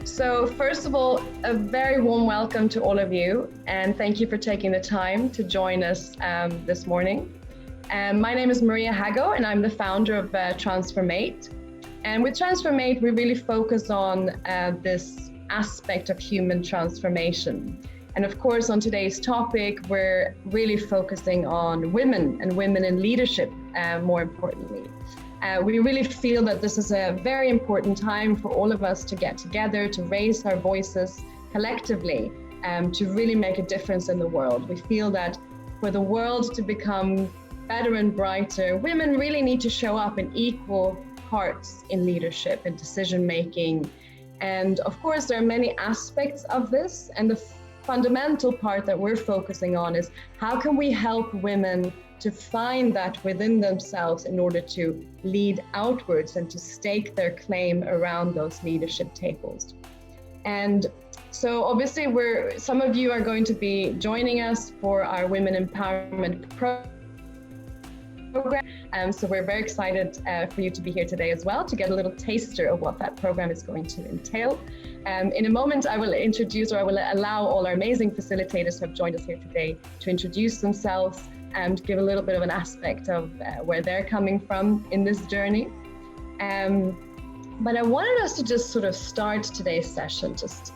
So first of all, a very warm welcome to all of you, and thank you for taking the time to join us this morning. My name is Maria Hago, and I'm the founder of Transformate. And with Transformate, we really focus on this aspect of human transformation. And of course, on today's topic, we're really focusing on women and women in leadership, more importantly. We really feel that this is a very important time for all of us to get together, to raise our voices collectively, to really make a difference in the world. We feel that for the world to become better and brighter, women really need to show up in equal parts in leadership and decision making. And of course, there are many aspects of this. And the fundamental part that we're focusing on is how can we help women to find that within themselves in order to lead outwards and to stake their claim around those leadership tables. And so obviously some of you are going to be joining us for our Women Empowerment program. So we're very excited for you to be here today as well, to get a little taster of what that program is going to entail. In a moment, I will allow all our amazing facilitators who have joined us here today to introduce themselves and give a little bit of an aspect of where they're coming from in this journey. But I wanted us to just sort of start today's session, just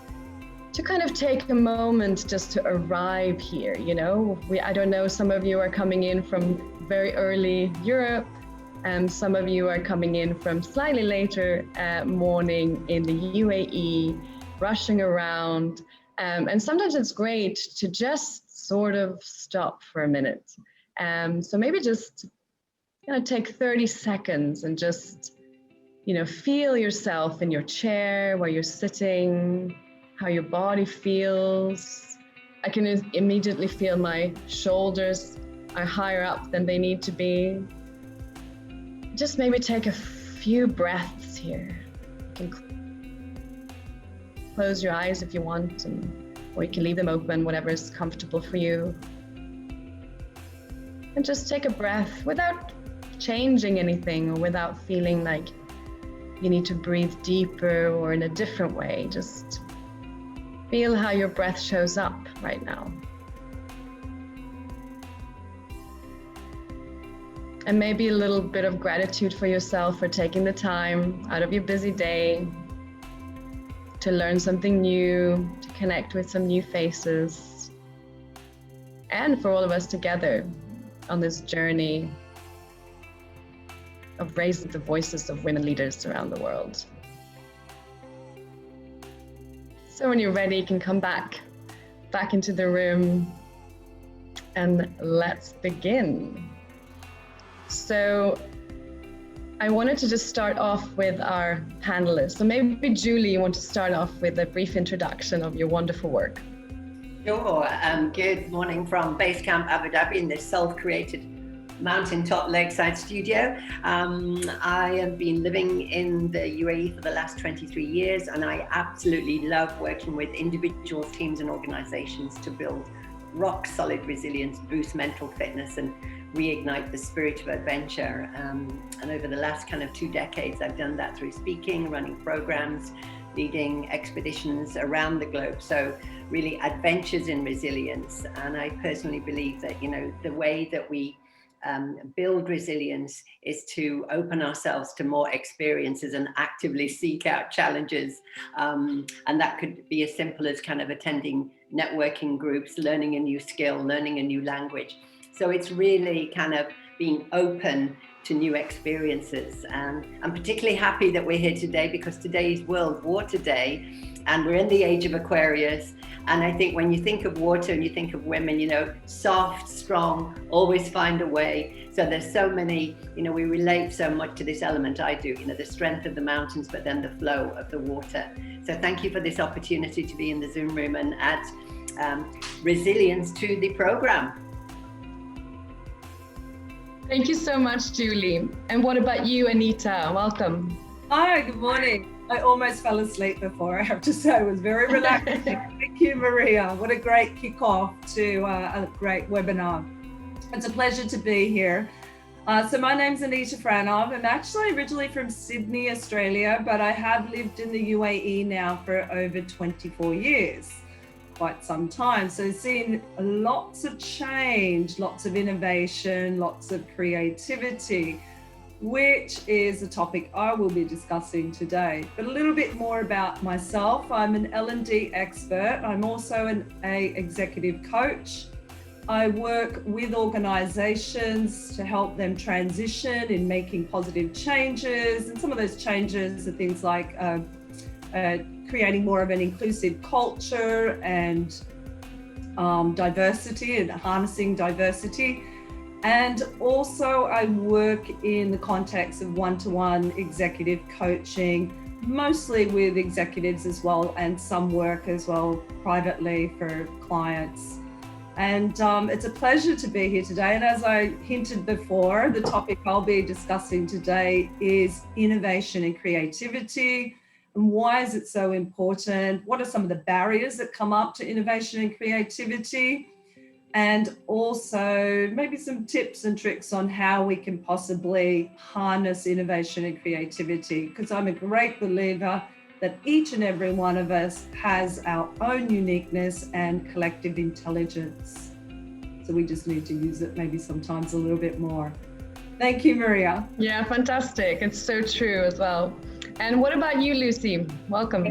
to kind of take a moment just to arrive here. You know, I don't know, some of you are coming in from very early Europe, and some of you are coming in from slightly later morning in the UAE, rushing around. And sometimes it's great to just sort of stop for a minute. So maybe just take 30 seconds and just, feel yourself in your chair, where you're sitting, how your body feels. I can immediately feel my shoulders are higher up than they need to be. Just maybe take a few breaths here. You can close your eyes if you want, or you can leave them open, whatever is comfortable for you. And just take a breath without changing anything or without feeling like you need to breathe deeper or in a different way. Just feel how your breath shows up right now. And maybe a little bit of gratitude for yourself for taking the time out of your busy day to learn something new, to connect with some new faces, and for all of us together on this journey of raising the voices of women leaders around the world. So when you're ready, you can come back into the room, and let's begin. So I wanted to just start off with our panelists. So maybe Julie, you want to start off with a brief introduction of your wonderful work. Sure. Good morning from Base Camp Abu Dhabi in this self-created mountaintop lakeside studio. I have been living in the UAE for the last 23 years, and I absolutely love working with individuals, teams, and organizations to build rock solid resilience, boost mental fitness, and reignite the spirit of adventure. And over the last kind of 2 decades, I've done that through speaking, running programs, leading expeditions around the globe. So really adventures in resilience. And I personally believe that, the way that we build resilience is to open ourselves to more experiences and actively seek out challenges. And that could be as simple as kind of attending networking groups, learning a new skill, learning a new language. So it's really kind of being open to new experiences. And I'm particularly happy that we're here today because today is World Water Day and we're in the age of Aquarius. And I think when you think of water and you think of women, soft, strong, always find a way. So there's so many, we relate so much to this element. I do, the strength of the mountains, but then the flow of the water. So thank you for this opportunity to be in the Zoom room and add resilience to the program. Thank you so much, Julie. And what about you, Anita? Welcome. Hi, good morning. I almost fell asleep before, I have to say. It was very relaxing. Thank you, Maria. What a great kickoff to a great webinar. It's a pleasure to be here. So my name's Anita Franov. I'm actually originally from Sydney, Australia, but I have lived in the UAE now for over 24 years, quite some time. So seen lots of change, lots of innovation, lots of creativity, which is a topic I will be discussing today. But a little bit more about myself. I'm an L&D expert. I'm also an executive coach. I work with organizations to help them transition in making positive changes. And some of those changes are things like creating more of an inclusive culture and diversity and harnessing diversity. And also I work in the context of one-to-one executive coaching, mostly with executives as well, and some work as well privately for clients. And it's a pleasure to be here today. And as I hinted before, the topic I'll be discussing today is innovation and creativity. And why is it so important? What are some of the barriers that come up to innovation and creativity? And also maybe some tips and tricks on how we can possibly harness innovation and creativity, because I'm a great believer that each and every one of us has our own uniqueness and collective intelligence. So we just need to use it maybe sometimes a little bit more. Thank you, Maria. Yeah, fantastic. It's so true as well. And what about you, Lucy? Welcome.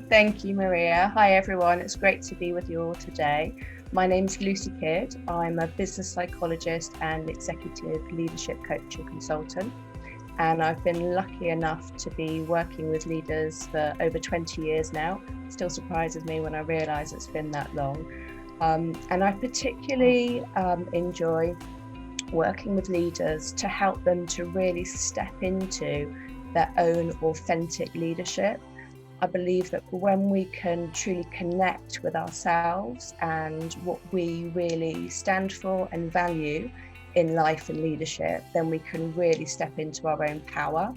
Thank you, Maria. Hi, everyone. It's great to be with you all today. My name's Lucy Kidd. I'm a business psychologist and executive leadership coach and consultant. And I've been lucky enough to be working with leaders for over 20 years now. Still surprises me when I realise it's been that long. And I particularly enjoy working with leaders to help them to really step into their own authentic leadership. I believe that when we can truly connect with ourselves and what we really stand for and value in life and leadership, then we can really step into our own power.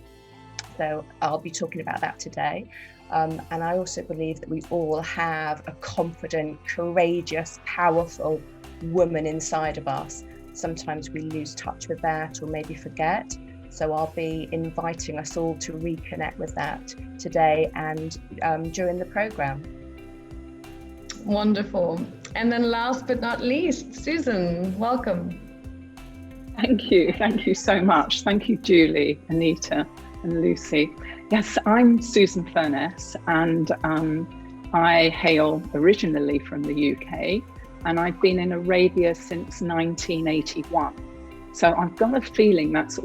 So I'll be talking about that today. And I also believe that we all have a confident, courageous, powerful woman inside of us. Sometimes we lose touch with that or maybe forget. So I'll be inviting us all to reconnect with that today and during the program. Wonderful. And then last but not least, Susan, welcome. Thank you so much. Thank you, Julie, Anita and Lucy. Yes, I'm Susan Furness, and I hail originally from the UK, and I've been in Arabia since 1981. So I've got a feeling that's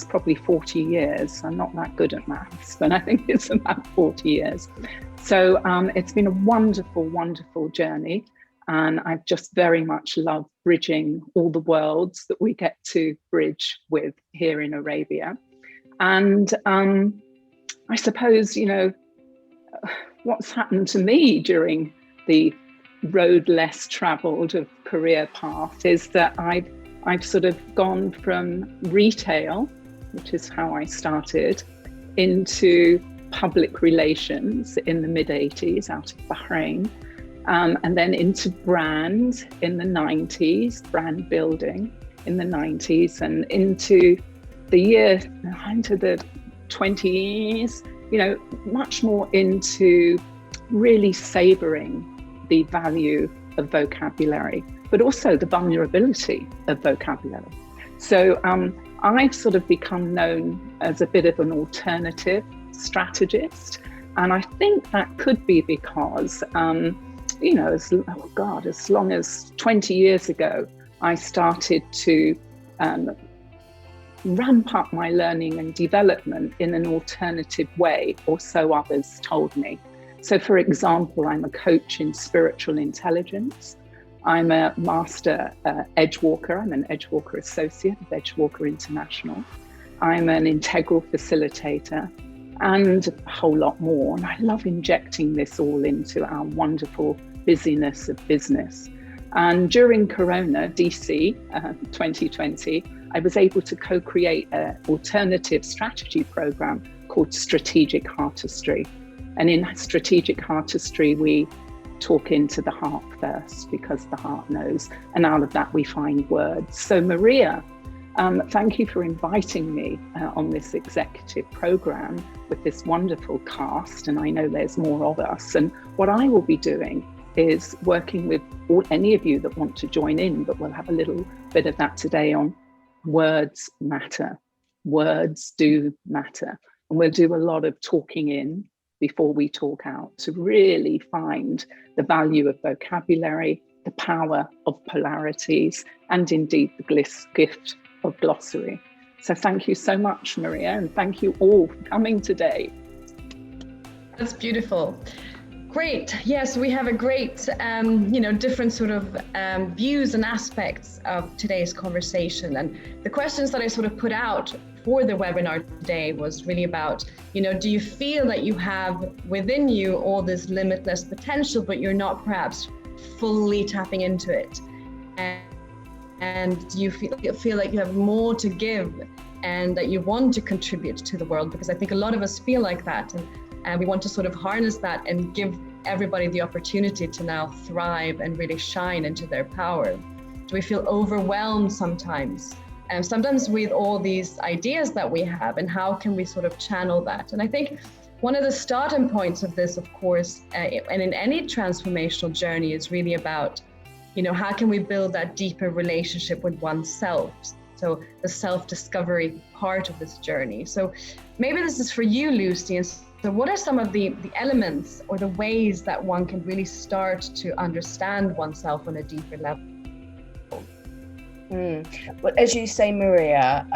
probably 40 years. I'm not that good at maths, but I think it's about 40 years. So it's been a wonderful, wonderful journey. And I've just very much loved bridging all the worlds that we get to bridge with here in Arabia. And I suppose, what's happened to me during the road less traveled of career path is that I've sort of gone from retail, which is how I started, into public relations in the mid-80s out of Bahrain, and then into brand in the 90s, brand building in the 90s, and into the 20s, much more into really savoring the value of vocabulary, but also the vulnerability of vocabulary. So I've sort of become known as a bit of an alternative strategist. And I think that could be because, as long as 20 years ago, I started to ramp up my learning and development in an alternative way, or so others told me. So for example, I'm a coach in spiritual intelligence. I'm a master Edgewalker. I'm an Edgewalker associate of Edgewalker International. I'm an integral facilitator and a whole lot more. And I love injecting this all into our wonderful busyness of business. And during Corona, DC 2020, I was able to co-create an alternative strategy program called Strategic Heartistry. And in Strategic Heartistry, we talk into the heart first, because the heart knows. And out of that, we find words. So Maria, thank you for inviting me on this executive program with this wonderful cast. And I know there's more of us. And what I will be doing is working with any of you that want to join in, but we'll have a little bit of that today on words matter. Words do matter. And we'll do a lot of talking in before we talk out to really find the value of vocabulary, the power of polarities, and indeed the gift of glossary. So thank you so much, Maria, and thank you all for coming today. That's beautiful. Great. Yes, we have a great, different sort of views and aspects of today's conversation. And the questions that I sort of put out for the webinar today was really about, do you feel that you have within you all this limitless potential, but you're not perhaps fully tapping into it? And do you feel like you have more to give and that you want to contribute to the world? Because I think a lot of us feel like that. And we want to sort of harness that and give everybody the opportunity to now thrive and really shine into their power. Do we feel overwhelmed sometimes? And sometimes with all these ideas that we have, and how can we sort of channel that? And I think one of the starting points of this, of course, and in any transformational journey, is really about, how can we build that deeper relationship with oneself? So the self-discovery part of this journey. So maybe this is for you, Lucy. And so what are some of the elements or the ways that one can really start to understand oneself on a deeper level? Well, as you say, Maria,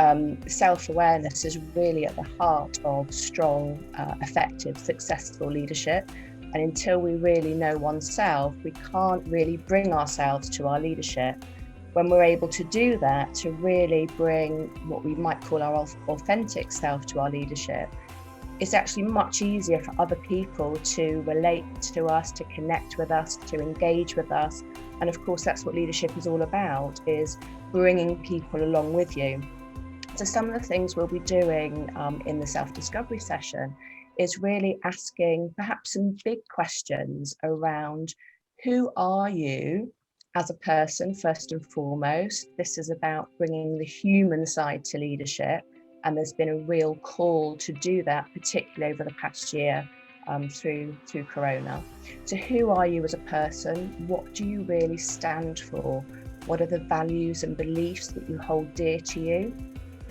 self-awareness is really at the heart of strong, effective, successful leadership. And until we really know oneself, we can't really bring ourselves to our leadership. When we're able to do that, to really bring what we might call our authentic self to our leadership, it's actually much easier for other people to relate to us, to connect with us, to engage with us. And of course, that's what leadership is all about, is bringing people along with you. So some of the things we'll be doing in the self-discovery session is really asking perhaps some big questions around who are you as a person, first and foremost. This is about bringing the human side to leadership. And there's been a real call to do that, particularly over the past year through Corona. So who are you as a person? What do you really stand for? What are the values and beliefs that you hold dear to you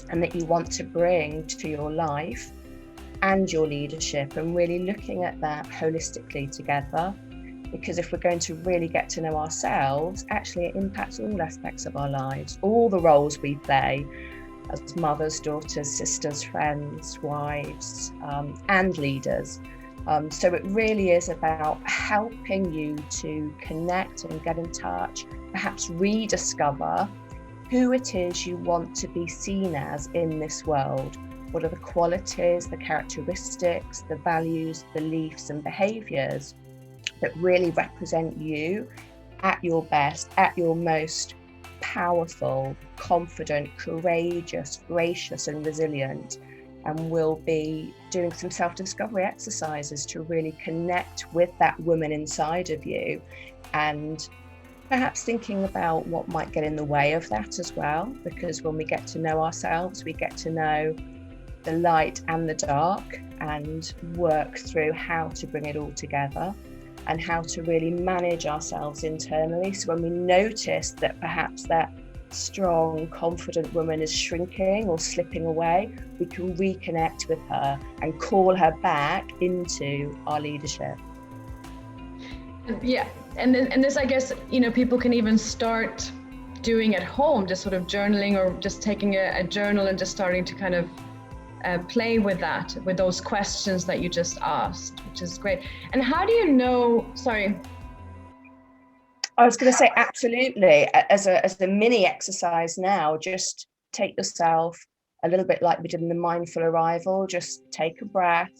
and that you want to bring to your life and your leadership, and really looking at that holistically together? Because if we're going to really get to know ourselves, actually it impacts all aspects of our lives, all the roles we play as mothers, daughters, sisters, friends, wives, and leaders. So it really is about helping you to connect and get in touch, perhaps rediscover who it is you want to be seen as in this world. What are the qualities, the characteristics, the values, beliefs, and behaviours that really represent you at your best, at your most powerful, confident, courageous, gracious, and resilient? And we'll be doing some self-discovery exercises to really connect with that woman inside of you, and perhaps thinking about what might get in the way of that as well. Because when we get to know ourselves, we get to know the light and the dark, and work through how to bring it all together and how to really manage ourselves internally. So when we notice that perhaps that strong, confident woman is shrinking or slipping away, we can reconnect with her and call her back into our leadership. Yeah, and this, I guess, people can even start doing at home, just sort of journaling, or just taking a journal and just starting to kind of play with that, with those questions that you just asked, which is great. And how do you know, sorry. I was going to say, absolutely. As a mini exercise now, just take yourself a little bit like we did in the mindful arrival, just take a breath,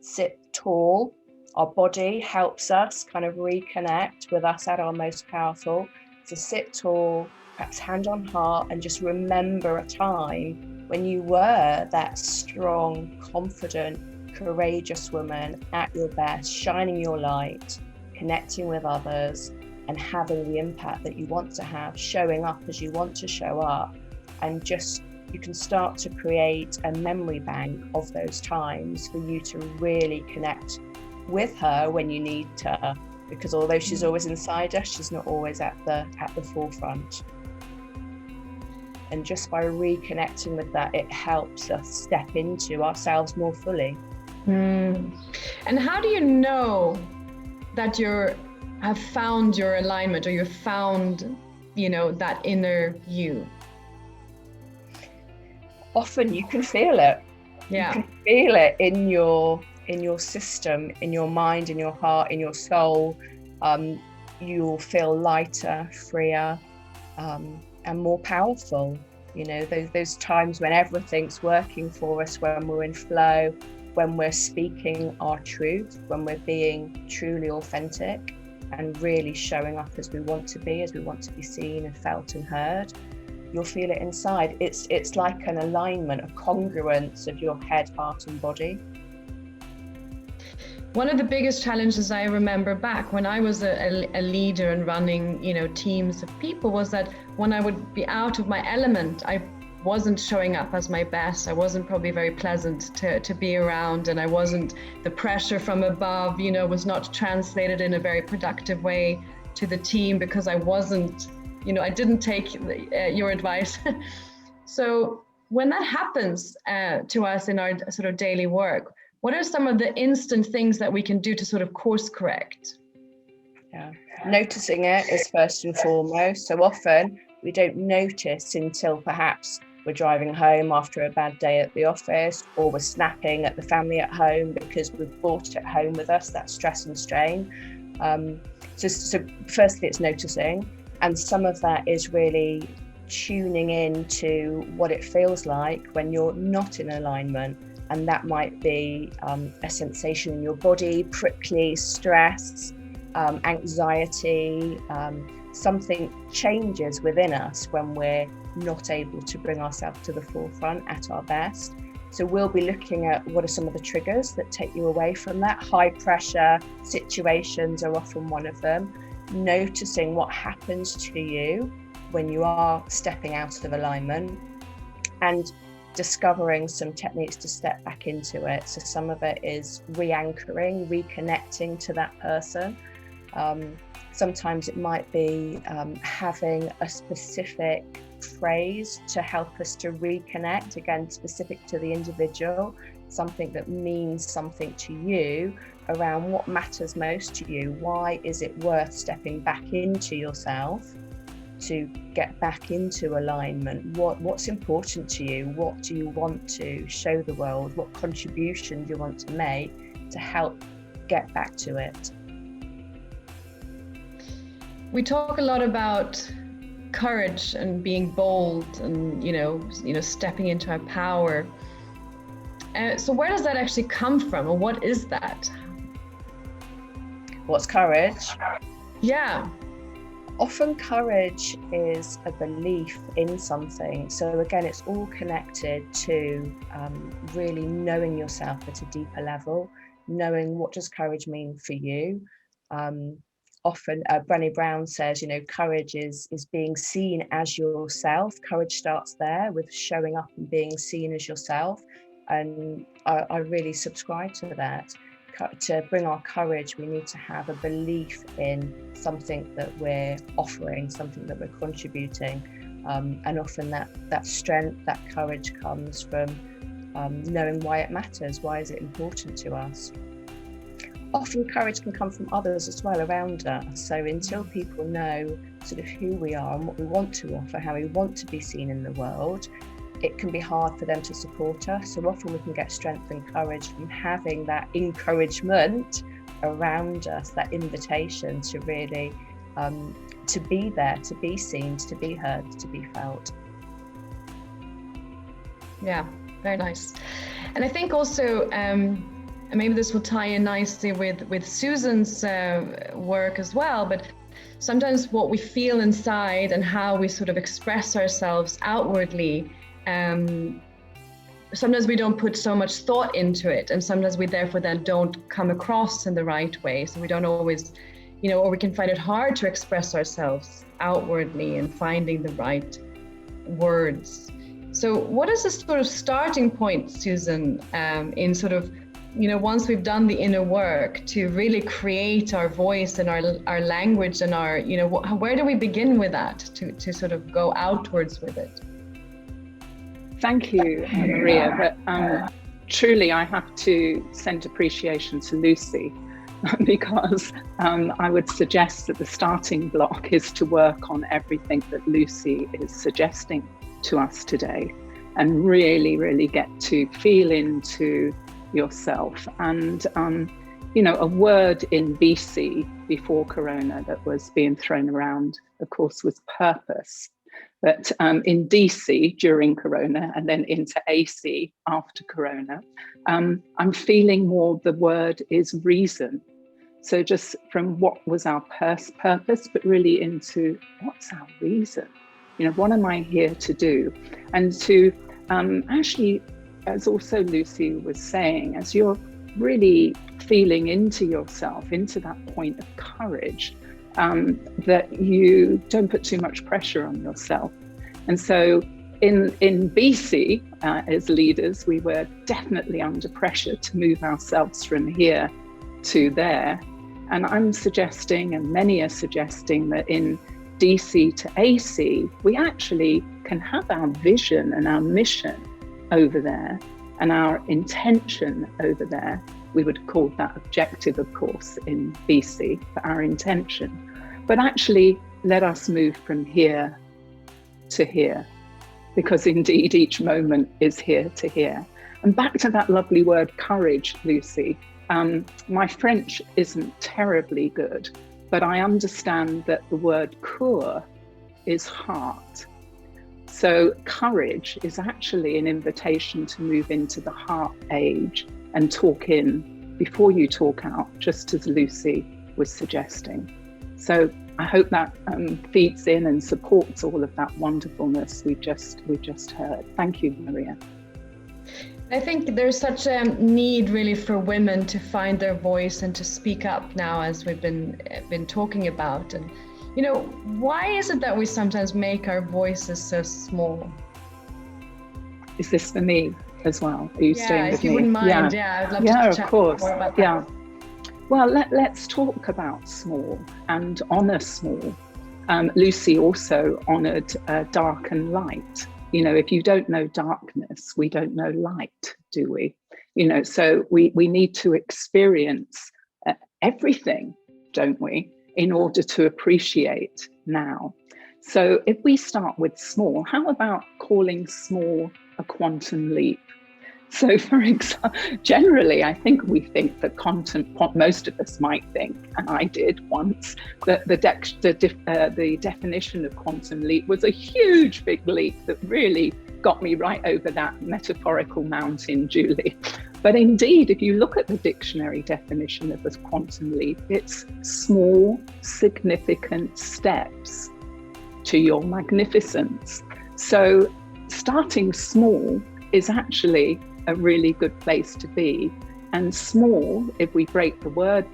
sit tall. Our body helps us kind of reconnect with us at our most powerful. So sit tall, perhaps hand on heart, and just remember a time when you were that strong, confident, courageous woman at your best, shining your light, connecting with others, and having the impact that you want to have, showing up as you want to show up. And just, you can start to create a memory bank of those times for you to really connect with her when you need her, because although she's always inside us, she's not always at the forefront. And just by reconnecting with that, it helps us step into ourselves more fully. And how do you know that have found your alignment, or you've found, that inner you? Often you can feel it. Yeah. You can feel it in your system, in your mind, in your heart, in your soul. You'll feel lighter, freer, and more powerful. Those times when everything's working for us, when we're in flow, when we're speaking our truth, when we're being truly authentic and really showing up as we want to be seen and felt and heard. You'll feel it inside. It's like an alignment, a congruence of your head, heart and body. One of the biggest challenges I remember back when I was a leader and running, teams of people, was that when I would be out of my element, I wasn't showing up as my best. I wasn't probably very pleasant to be around, and the pressure from above, was not translated in a very productive way to the team, because I wasn't, I didn't take your advice. So when that happens to us in our sort of daily work, what are some of the instant things that we can do to sort of course correct? Yeah, noticing it is first and foremost. So often we don't notice until perhaps we're driving home after a bad day at the office, or we're snapping at the family at home because we've brought it home with us, that stress and strain. So firstly, it's noticing. And some of that is really tuning in to what it feels like when you're not in alignment. And that might be a sensation in your body, prickly, stress, anxiety. Something changes within us when we're not able to bring ourselves to the forefront at our best. So we'll be looking at what are some of the triggers that take you away from that. High pressure situations are often one of them. Noticing what happens to you when you are stepping out of alignment, and discovering some techniques to step back into it. So some of it is re-anchoring, reconnecting to that person. Sometimes it might be having a specific phrase to help us to reconnect, again, specific to the individual, something that means something to you around what matters most to you. Why is it worth stepping back into yourself to get back into alignment? What's important to you? What do you want to show the world? What contribution do you want to make to help get back to it? We talk a lot about courage and being bold and stepping into our power. So where does that actually come from, or what is that? What's courage? Yeah. Often courage is a belief in something. So again, it's all connected to really knowing yourself at a deeper level, knowing what does courage mean for you. Often Brené Brown says, courage is being seen as yourself. Courage starts there with showing up and being seen as yourself. And I really subscribe to that. To bring our courage, we need to have a belief in something that we're offering, something that we're contributing. And often that strength, that courage comes from knowing why it matters. Why is it important to us? Often courage can come from others as well around us. So until people know sort of who we are and what we want to offer, how we want to be seen in the world, it can be hard for them to support us. So often we can get strength and courage from having that encouragement around us, that invitation to really to be there, to be seen, to be heard, to be felt. Yeah, very nice. And I think also, and maybe this will tie in nicely with Susan's work as well, but sometimes what we feel inside and how we sort of express ourselves outwardly, sometimes we don't put so much thought into it, and sometimes we therefore then don't come across in the right way. So we don't always, or we can find it hard to express ourselves outwardly and finding the right words. So what is the sort of starting point, Susan, in sort of, once we've done the inner work to really create our voice and our language and our, where do we begin with that to sort of go outwards with it? Thank you, Maria. But truly, I have to send appreciation to Lucy because I would suggest that the starting block is to work on everything that Lucy is suggesting to us today and really, really get to feel into yourself. And, a word in BC before Corona that was being thrown around, of course, was purpose. But in DC during Corona and then into AC after Corona, I'm feeling more the word is reason. So just from what was our purpose, but really into what's our reason? What am I here to do? And to actually, as also Lucy was saying, as you're really feeling into yourself, into that point of courage, that you don't put too much pressure on yourself. And so in BC, as leaders, we were definitely under pressure to move ourselves from here to there. And I'm suggesting, and many are suggesting, that in DC to AC, we actually can have our vision and our mission over there and our intention over there. We would call that objective, of course, in BC, for our intention. But actually, let us move from here to here, because indeed each moment is here to here. And back to that lovely word, courage, Lucy. My French isn't terribly good, but I understand that the word cœur is heart. So courage is actually an invitation to move into the heart age and talk in before you talk out, just as Lucy was suggesting. So I hope that feeds in and supports all of that wonderfulness we've just heard. Thank you, Maria. I think there's such a need really for women to find their voice and to speak up now, as we've been talking about. And why is it that we sometimes make our voices so small? Is this for me as well? Are you staying with me? If you wouldn't mind, I'd love to chat more about that. Yeah. Well, let's talk about small and honour small. Lucy also honoured dark and light. If you don't know darkness, we don't know light, do we? So we need to experience everything, don't we, in order to appreciate now. So if we start with small, how about calling small a quantum leap? So for example, generally, I think we think that most of us might think, and I did once, that the definition of quantum leap was a huge big leap that really got me right over that metaphorical mountain, Julie. But indeed, if you look at the dictionary definition of a quantum leap, it's small, significant steps to your magnificence. So starting small is actually a really good place to be. And small, if we break the word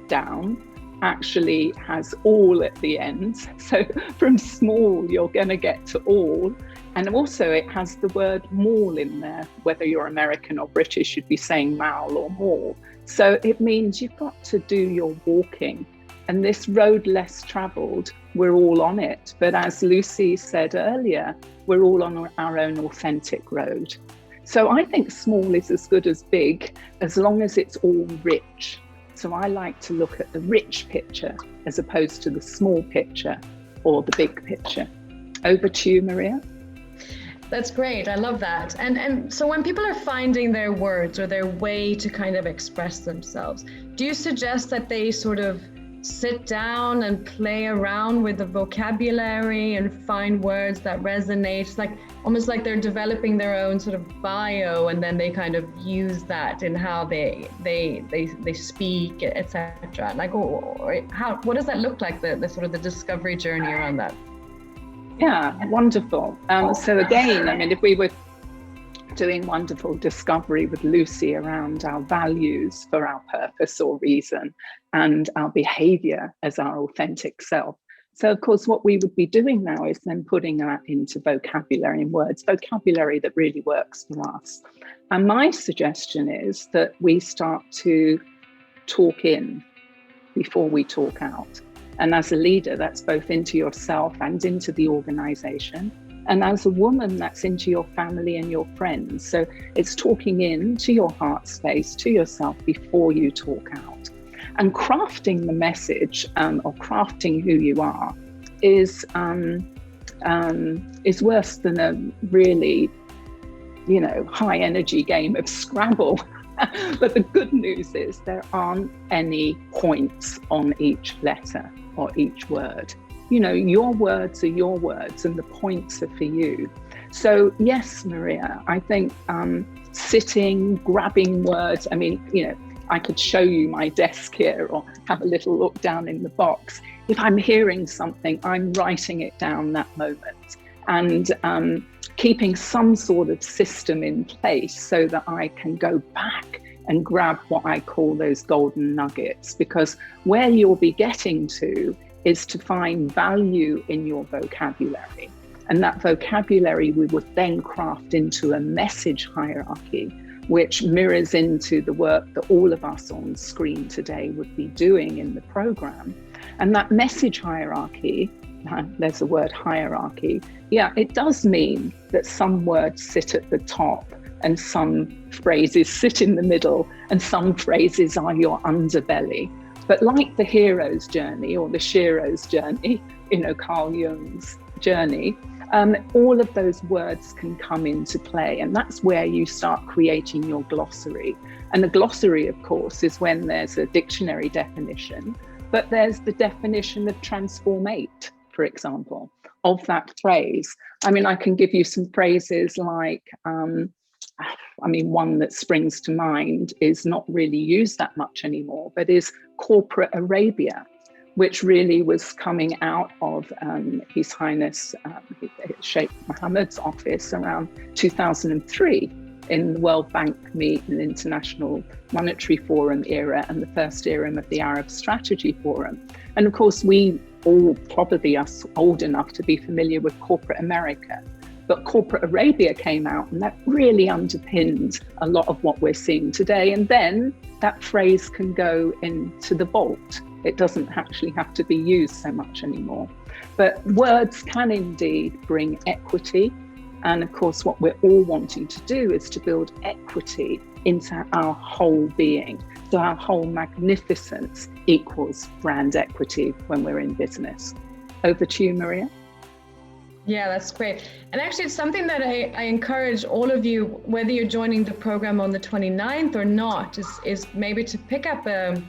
down, actually has all at the end. So from small, you're going to get to all. And also it has the word mall in there. Whether you're American or British, you'd be saying mall or mall. So it means you've got to do your walking. And this road less traveled, we're all on it. But as Lucy said earlier, we're all on our own authentic road. So I think small is as good as big, as long as it's all rich. So I like to look at the rich picture as opposed to the small picture or the big picture. Over to you, Maria. That's great. I love that. And so when people are finding their words or their way to kind of express themselves, do you suggest that they sort of sit down and play around with the vocabulary and find words that resonate. It's like almost like they're developing their own sort of bio, and then they kind of use that in how they speak, etc. Like, what does that look like? The sort of the discovery journey around that. Yeah, wonderful. So again, I mean, if we were doing wonderful discovery with Lucy around our values for our purpose or reason and our behavior as our authentic self. So of course, what we would be doing now is then putting that into vocabulary and words, vocabulary that really works for us. And my suggestion is that we start to talk in before we talk out. And as a leader, that's both into yourself and into the organization. And as a woman, that's into your family and your friends. So it's talking in to your heart space, to yourself before you talk out. And crafting the message or crafting who you are is worse than a really, high energy game of Scrabble. But the good news is there aren't any points on each letter or each word. Your words are your words and the points are for you. So yes, Maria, I think sitting, grabbing words, I mean, I could show you my desk here or have a little look down in the box. If I'm hearing something, I'm writing it down that moment and keeping some sort of system in place so that I can go back and grab what I call those golden nuggets, because where you'll be getting to is to find value in your vocabulary. And that vocabulary we would then craft into a message hierarchy, which mirrors into the work that all of us on screen today would be doing in the program. And that message hierarchy, there's the word hierarchy, yeah, it does mean that some words sit at the top and some phrases sit in the middle and some phrases are your underbelly. But like the hero's journey or the Shiro's journey, Carl Jung's journey, all of those words can come into play. And that's where you start creating your glossary. And the glossary, of course, is when there's a dictionary definition, but there's the definition of transformate, for example, of that phrase. I mean, I can give you some phrases like, one that springs to mind is not really used that much anymore, but is corporate Arabia, which really was coming out of His Highness Sheikh Mohammed's office around 2003 in the World Bank Meet and International Monetary Forum era and the first era of the Arab Strategy Forum. And of course, we all probably are old enough to be familiar with corporate America. But corporate Arabia came out and that really underpinned a lot of what we're seeing today. And then that phrase can go into the vault. It doesn't actually have to be used so much anymore. But words can indeed bring equity. And of course, what we're all wanting to do is to build equity into our whole being. So our whole magnificence equals brand equity when we're in business. Over to you, Maria. Yeah, that's great. And actually, it's something that I encourage all of you, whether you're joining the program on the 29th or not, is maybe to pick up a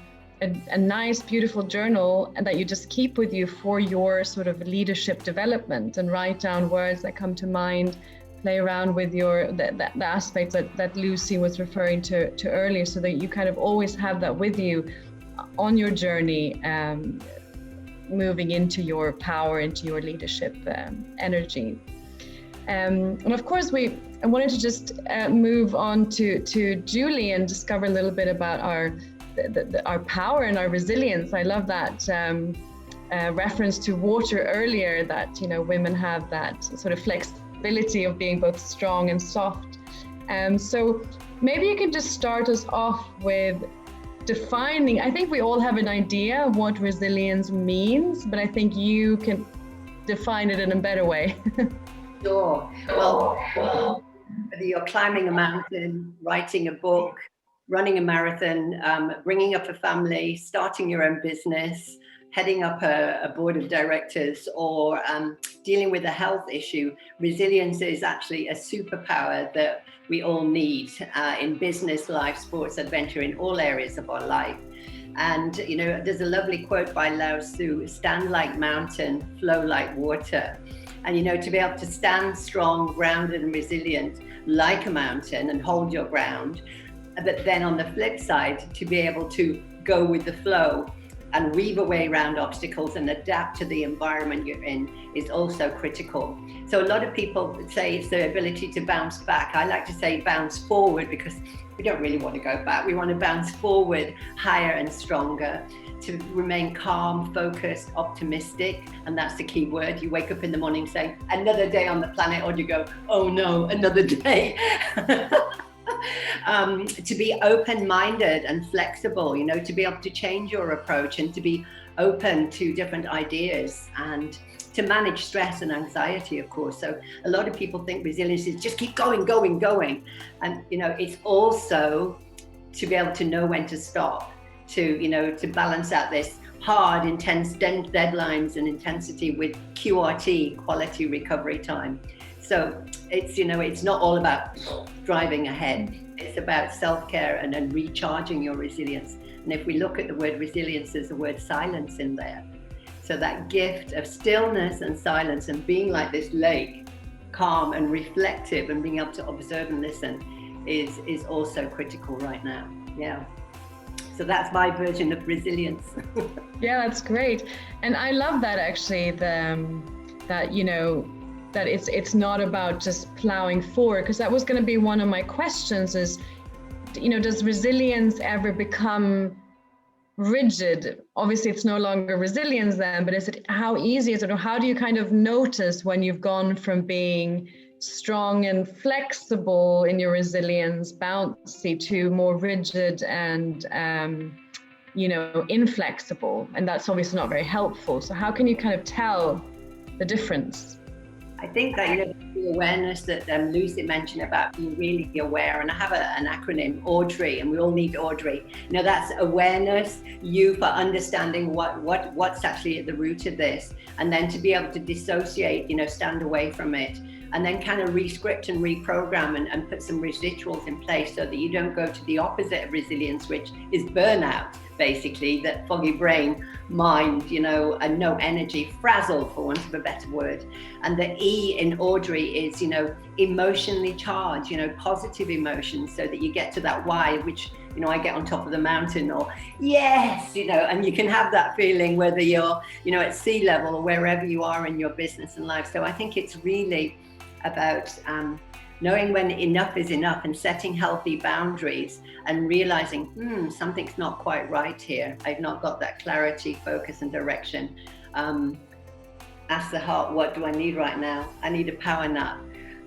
nice, beautiful journal and that you just keep with you for your sort of leadership development, and write down words that come to mind, play around with the aspects that Lucy was referring to earlier, so that you kind of always have that with you on your journey, moving into your power, into your leadership energy. And of course, I wanted to just move on to Julie and discover a little bit about our power and our resilience. I love that reference to water earlier, that women have that sort of flexibility of being both strong and soft. So maybe you can just start us off with defining. I think we all have an idea of what resilience means, but I think you can define it in a better way. Sure. Well, whether you're climbing a mountain, writing a book, running a marathon, bringing up a family, starting your own business, heading up a board of directors, or dealing with a health issue, resilience is actually a superpower that we all need in business, life, sports, adventure, in all areas of our life. And, you know, there's a lovely quote by Lao Tzu, stand like mountain, flow like water. And, you know, to be able to stand strong, grounded and resilient like a mountain and hold your ground, but then on the flip side, to be able to go with the flow and weave a way around obstacles and adapt to the environment you're in is also critical. So a lot of people say it's the ability to bounce back. I like to say bounce forward, because we don't really want to go back. We want to bounce forward higher and stronger, to remain calm, focused, optimistic. And that's the key word. You wake up in the morning saying, another day on the planet, or you go, oh no, another day. To be open-minded and flexible, you know, to be able to change your approach and to be open to different ideas, and to manage stress and anxiety, of course. So a lot of people think resilience is just keep going. And, you know, it's also to be able to know when to stop, to, you know, to balance out this hard, intense deadlines and intensity with QRT, quality recovery time. So it's, you know, it's not all about driving ahead. It's about self-care and then recharging your resilience. And if we look at the word resilience, there's the word silence in there. So that gift of stillness and silence and being like this lake, calm and reflective, and being able to observe and listen is also critical right now. Yeah. So that's my version of resilience. Yeah, that's great. And I love that, actually, that, you know, that it's not about just plowing forward, because that was going to be one of my questions is, you know, does resilience ever become rigid? Obviously it's no longer resilience then, but is it, how easy is it, or how do you kind of notice when you've gone from being strong and flexible in your resilience, bouncy, to more rigid and you know, inflexible? And that's obviously not very helpful. So how can you kind of tell the difference? I think that, you know, the awareness that Lucy mentioned about being really aware, and I have an acronym, Audrey, and we all need Audrey. You know, that's awareness, you for understanding what's actually at the root of this, and then to be able to dissociate, you know, stand away from it, and then kind of re-script and reprogram and put some residuals in place so that you don't go to the opposite of resilience, which is burnout, basically, that foggy brain, mind, you know, and no energy, frazzle, for want of a better word. And the E in Audrey is, you know, emotionally charged, you know, positive emotions, so that you get to that why, which, you know, I get on top of the mountain, or yes, you know, and you can have that feeling whether you're, you know, at sea level or wherever you are in your business and life. So I think it's really about knowing when enough is enough, and setting healthy boundaries, and realizing, something's not quite right here. I've not got that clarity, focus and direction. Ask the heart, what do I need right now? I need a power nap.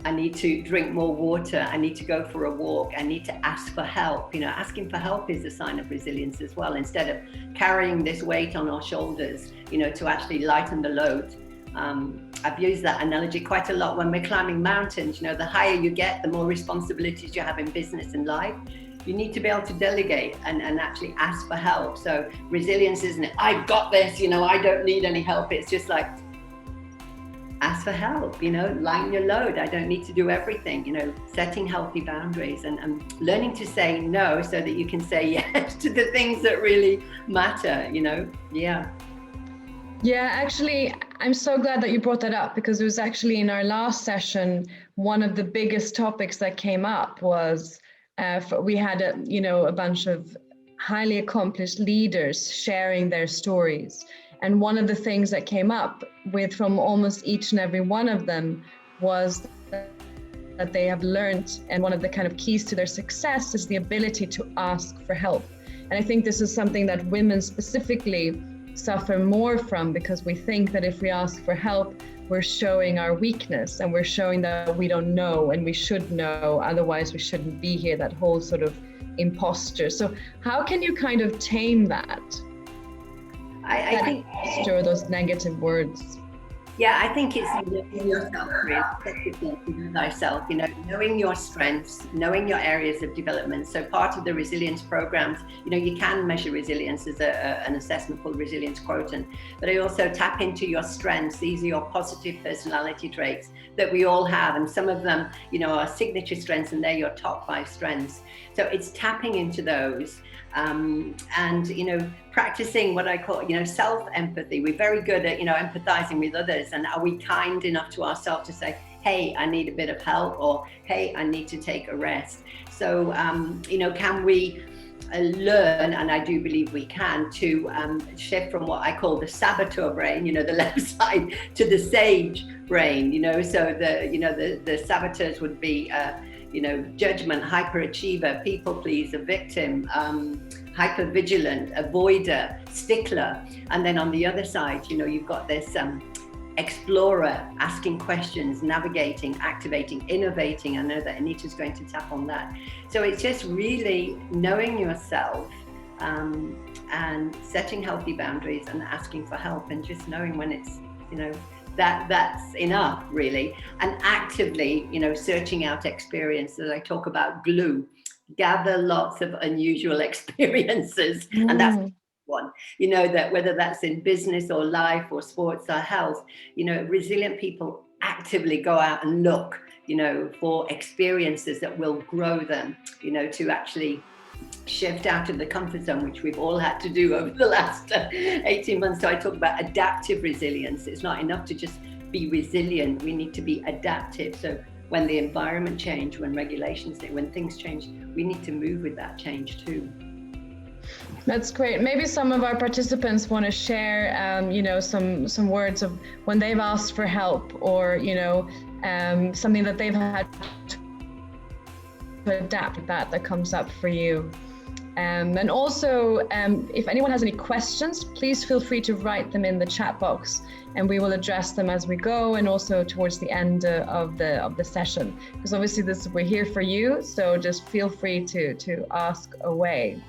I need to drink more water. I need to go for a walk. I need to ask for help. You know, asking for help is a sign of resilience as well. Instead of carrying this weight on our shoulders, you know, to actually lighten the load. I've used that analogy quite a lot when we're climbing mountains. You know, the higher you get, the more responsibilities you have in business and life. You need to be able to delegate and actually ask for help. So resilience isn't, I've got this, you know, I don't need any help. It's just like, ask for help, you know, lighten your load. I don't need to do everything, you know, setting healthy boundaries and learning to say no so that you can say yes to the things that really matter, you know. Yeah. Yeah, actually, I'm so glad that you brought that up, because it was actually in our last session, one of the biggest topics that came up was we had a bunch of highly accomplished leaders sharing their stories. And one of the things that came up from almost each and every one of them was that they have learned, and one of the kind of keys to their success is the ability to ask for help. And I think this is something that women specifically suffer more from, because we think that if we ask for help, we're showing our weakness, and we're showing that we don't know, and we should know, otherwise we shouldn't be here, that whole sort of imposter. So how can you kind of tame that? I think those negative words. Yeah, I think it's knowing yourself, really, thyself, knowing your strengths, knowing your areas of development. So part of the resilience programs, you can measure resilience as an assessment called resilience quotient, but I also tap into your strengths. These are your positive personality traits that we all have. And some of them, are signature strengths, and they're your top 5 strengths. So it's tapping into those. And practicing what I call self-empathy. We're very good at empathizing with others, and are we kind enough to ourselves to say, hey, I need a bit of help, or hey, I need to take a rest? So can we learn, and I do believe we can, to shift from what I call the saboteur brain, the left side, to the sage brain. So the saboteurs would be judgment, hyperachiever, people pleaser, victim, hypervigilant, avoider, stickler. And then on the other side, you've got this explorer, asking questions, navigating, activating, innovating. I know that Anita's going to tap on that. So it's just really knowing yourself and setting healthy boundaries and asking for help, and just knowing when it's, that's enough, really. And actively, searching out experiences. I talk about glue, gather lots of unusual experiences. And that's one, that whether that's in business or life or sports or health, resilient people actively go out and look, for experiences that will grow them, to actually shift out of the comfort zone, which we've all had to do over the last 18 months. So I talk about adaptive resilience. It's not enough to just be resilient. We need to be adaptive. So when the environment change, when regulations, when things change, we need to move with that change too. That's great. Maybe some of our participants want to share, some words of when they've asked for help, or, something that they've had to adapt that comes up for you. And also, if anyone has any questions, please feel free to write them in the chat box, and we will address them as we go, and also towards the end of the session. Because obviously we're here for you, so just feel free to ask away.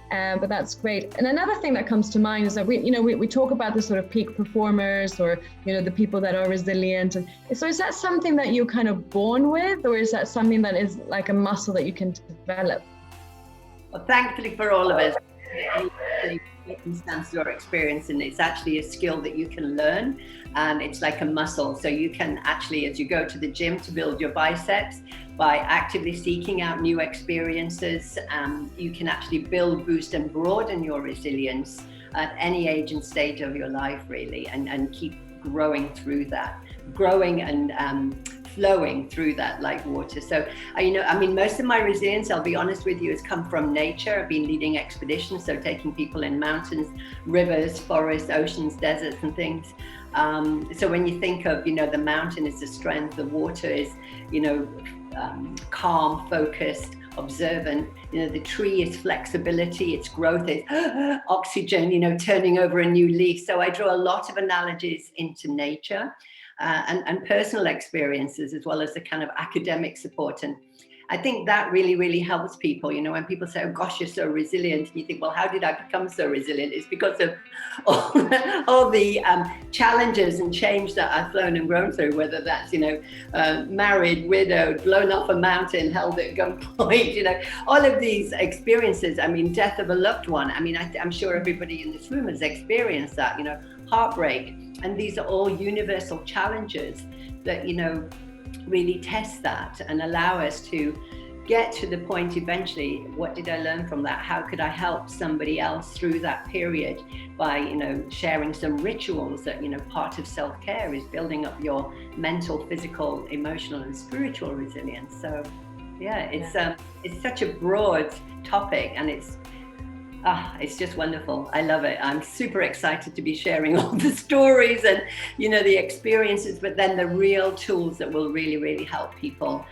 But that's great. And another thing that comes to mind is that we talk about the sort of peak performers, or the people that are resilient. And so is that something that you're kind of born with, or is that something that is like a muscle that you can develop? Well, thankfully for all of us, circumstances or experience, and it's actually a skill that you can learn, and it's like a muscle. So you can actually, as you go to the gym to build your biceps, by actively seeking out new experiences, you can actually build, boost, and broaden your resilience at any age and stage of your life, really, and keep growing through that, growing and flowing through that like water. So, most of my resilience, I'll be honest with you, has come from nature. I've been leading expeditions, so taking people in mountains, rivers, forests, oceans, deserts, and things. So when you think of, the mountain is the strength, the water is, calm, focused, observant. The tree is flexibility, its growth is oxygen, turning over a new leaf. So I draw a lot of analogies into nature. And personal experiences, as well as the kind of academic support. And I think that really, really helps people. When people say, oh gosh, you're so resilient, and you think, well, how did I become so resilient? It's because of all the challenges and change that I've flown and grown through, whether that's, married, widowed, blown off a mountain, held at gunpoint, all of these experiences. Death of a loved one. I'm sure everybody in this room has experienced that, heartbreak. And these are all universal challenges that, really test that and allow us to get to the point eventually, what did I learn from that? How could I help somebody else through that period by, sharing some rituals that, part of self-care is building up your mental, physical, emotional, and spiritual resilience. So yeah, it's such a broad topic, and it's just wonderful. I love it. I'm super excited to be sharing all the stories and, the experiences, but then the real tools that will really, really help people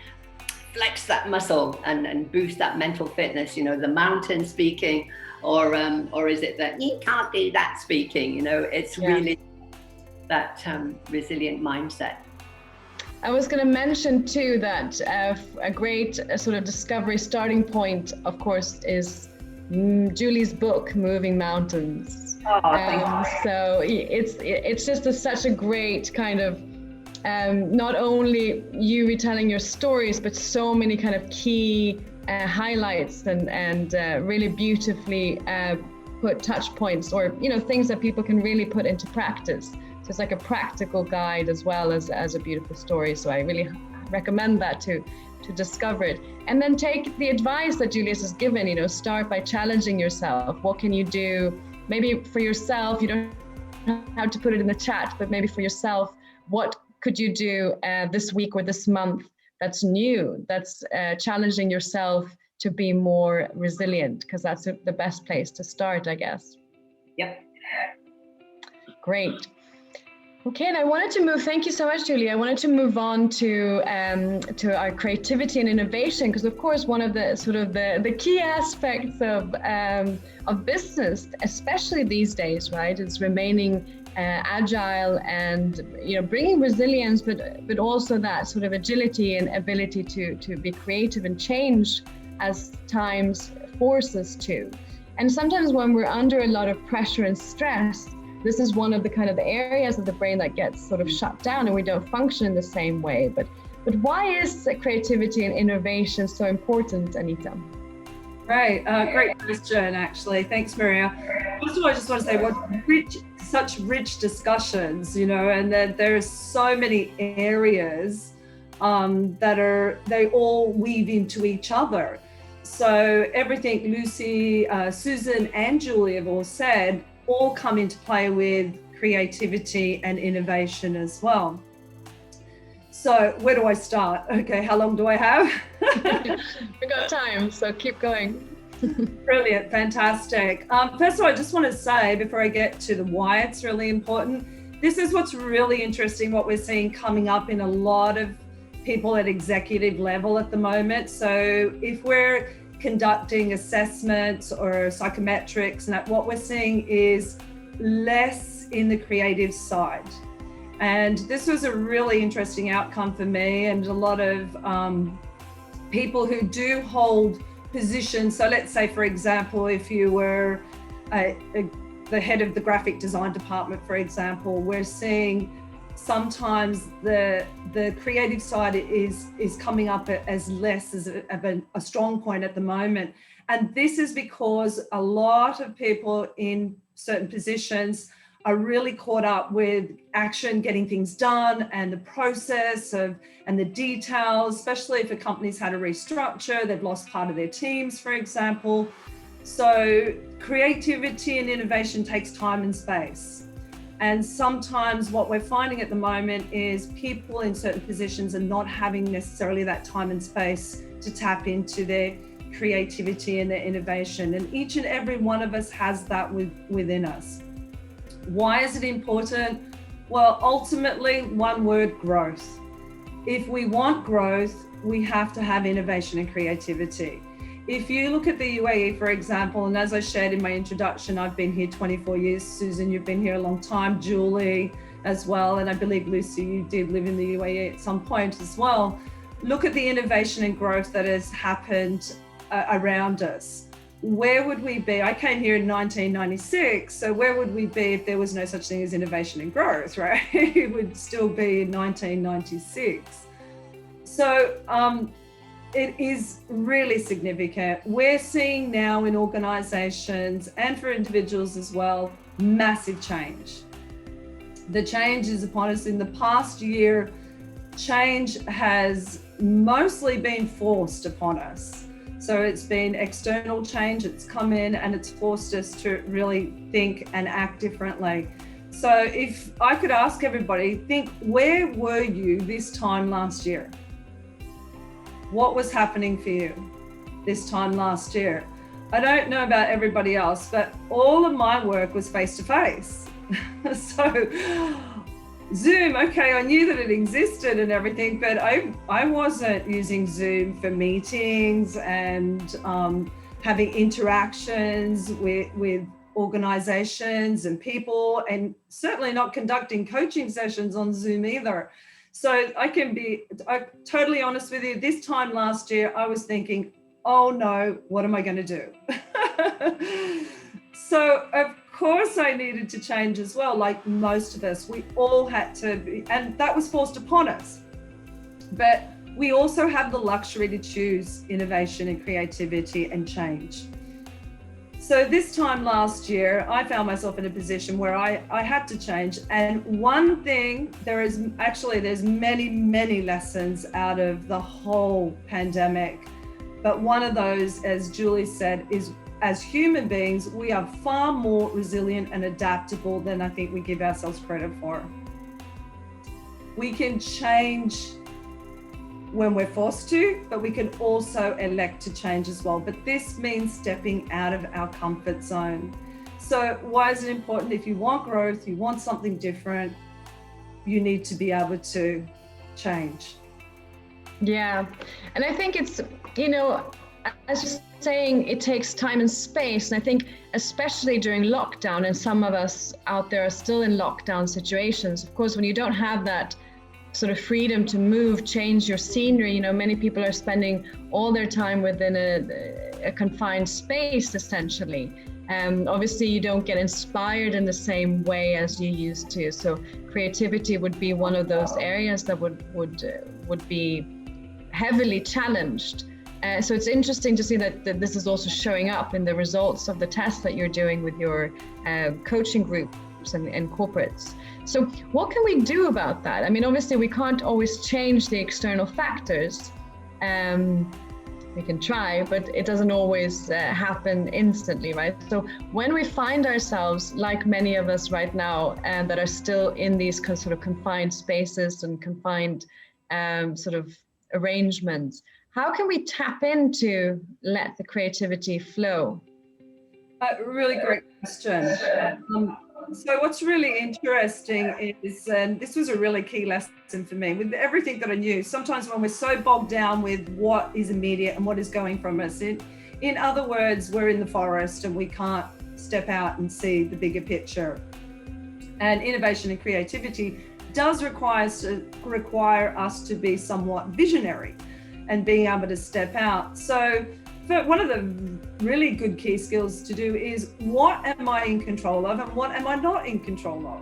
flex that muscle and boost that mental fitness, the mountain speaking, or is it that you can't do that speaking, it's really that resilient mindset. I was going to mention too that a great sort of discovery starting point, of course, is Julie's book, Moving Mountains. So it's just such a great kind of not only you retelling your stories, but so many kind of key highlights and really beautifully put touch points, or things that people can really put into practice. So it's like a practical guide as well as a beautiful story. So I really recommend that to discover it, and then take the advice that Julius has given. Start by challenging yourself. What can you do? Maybe for yourself, you don't have to put it in the chat, but maybe for yourself, what could you do this week or this month that's new, that's challenging yourself to be more resilient? Because that's the best place to start, I guess. Yep. Great. Okay, and I wanted to move, thank you so much, Julie. I wanted to move on to our creativity and innovation, because of course, one of the sort of the key aspects of business, especially these days, right, is remaining agile and bringing resilience, but also that sort of agility and ability to be creative and change as times force us to. And sometimes when we're under a lot of pressure and stress, this is one of the kind of the areas of the brain that gets sort of shut down and we don't function in the same way. But why is creativity and innovation so important, Anita? Right, great question, actually. Thanks, Maria. First of all, I just want to say such rich discussions, and that there's so many areas they all weave into each other. So everything Lucy, Susan, and Julie have all said all come into play with creativity and innovation as well. So where do I start? Okay, how long do I have? We got time, so keep going. Brilliant, fantastic. First of all, I just want to say, before I get to the why it's really important, this is what's really interesting, what we're seeing coming up in a lot of people at executive level at the moment. So if we're conducting assessments or psychometrics, and what we're seeing is less in the creative side. And this was a really interesting outcome for me and a lot of people who do hold positions. So let's say, for example, if you were the head of the graphic design department, for example, we're seeing sometimes the creative side is coming up as less as a strong point at the moment. And this is because a lot of people in certain positions are really caught up with action, getting things done, and the process and the details, especially if a company's had a restructure, they've lost part of their teams, for example. So creativity and innovation takes time and space. And sometimes what we're finding at the moment is people in certain positions are not having necessarily that time and space to tap into their creativity and their innovation. And each and every one of us has that within us. Why is it important? Well, ultimately, one word: growth. If we want growth, we have to have innovation and creativity. If you look at the UAE, for example, and as I shared in my introduction, I've been here 24 years. Susan, you've been here a long time. Julie as well. And I believe, Lucy, you did live in the UAE at some point as well. Look at the innovation and growth that has happened around us. Where would we be? I came here in 1996. So where would we be if there was no such thing as innovation and growth, right? It would still be in 1996. So, it is really significant. We're seeing now in organizations and for individuals as well, massive change. The change is upon us. In the past year, change has mostly been forced upon us. So it's been external change, it's come in and it's forced us to really think and act differently. So if I could ask everybody, think, where were you this time last year? What was happening for you this time last year? I don't know about everybody else, but all of my work was face-to-face. So Zoom, okay, I knew that it existed and everything, but I wasn't using Zoom for meetings and having interactions with organizations and people, and certainly not conducting coaching sessions on Zoom either. So I'm totally honest with you. This time last year, I was thinking, oh no, what am I going to do? So of course I needed to change as well. Like most of us, we all had to be, and that was forced upon us. But we also have the luxury to choose innovation and creativity and change. So this time last year, I found myself in a position where I had to change. And one thing, there's many, many lessons out of the whole pandemic. But one of those, as Julie said, is as human beings, we are far more resilient and adaptable than I think we give ourselves credit for. We can change when we're forced to, but we can also elect to change as well. But this means stepping out of our comfort zone. So why is it important? If you want growth, you want something different, you need to be able to change. Yeah, and I think it's, as you're saying, it takes time and space. And I think especially during lockdown, and some of us out there are still in lockdown situations, of course, when you don't have that sort of freedom to move, change your scenery, many people are spending all their time within a confined space, essentially. Obviously, you don't get inspired in the same way as you used to. So creativity would be one of those areas that would be heavily challenged. So it's interesting to see that this is also showing up in the results of the tests that you're doing with your coaching groups and corporates. So what can we do about that? I mean, obviously we can't always change the external factors. We can try, but it doesn't always happen instantly, right? So when we find ourselves, like many of us right now, that are still in these sort of confined spaces and confined sort of arrangements, how can we tap into let the creativity flow? Really great question. So what's really interesting is, and this was a really key lesson for me, with everything that I knew, sometimes when we're so bogged down with what is immediate and what is going from us, in other words, we're in the forest and we can't step out and see the bigger picture. And innovation and creativity does require us to be somewhat visionary and being able to step out. So one of the really good key skills to do is, what am I in control of and what am I not in control of?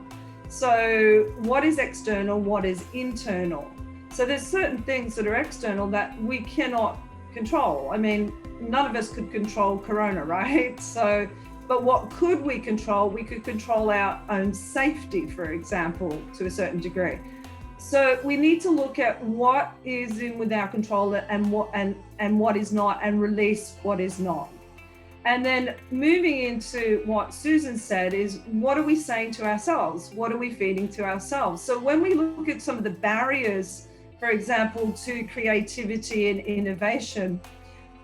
So what is external, what is internal? So there's certain things that are external that we cannot control. I mean, none of us could control Corona, right? So, but what could we control? We could control our own safety, for example, to a certain degree. So we need to look at what is in our control and what is not, and release what is not. And then moving into what Susan said is, what are we saying to ourselves? What are we feeding to ourselves? So when we look at some of the barriers, for example, to creativity and innovation,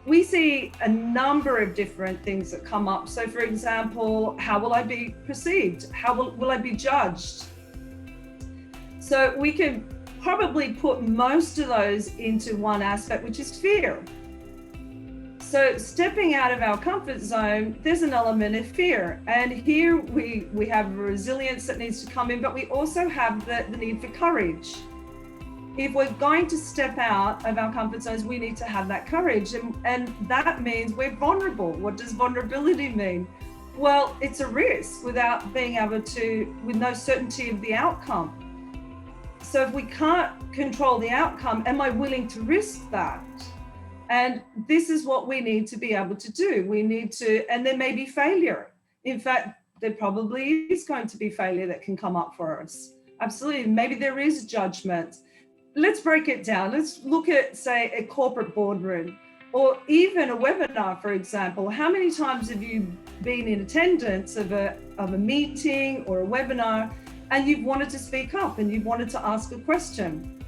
we see a number of different things that come up. So for example, how will I be perceived? How will I be judged? So we can probably put most of those into one aspect, which is fear. So stepping out of our comfort zone, there's an element of fear. And here we have resilience that needs to come in, but we also have the need for courage. If we're going to step out of our comfort zones, we need to have that courage. And that means we're vulnerable. What does vulnerability mean? Well, it's a risk without being able to, with no certainty of the outcome. So if we can't control the outcome, am I willing to risk that? And this is what we need to be able to do. We need to, and there may be failure. In fact, there probably is going to be failure that can come up for us. Absolutely. Maybe there is judgment. Let's break it down. Let's look at, say, a corporate boardroom, or even a webinar, for example. How many times have you been in attendance of a meeting or a webinar, and you've wanted to speak up and you've wanted to ask a question,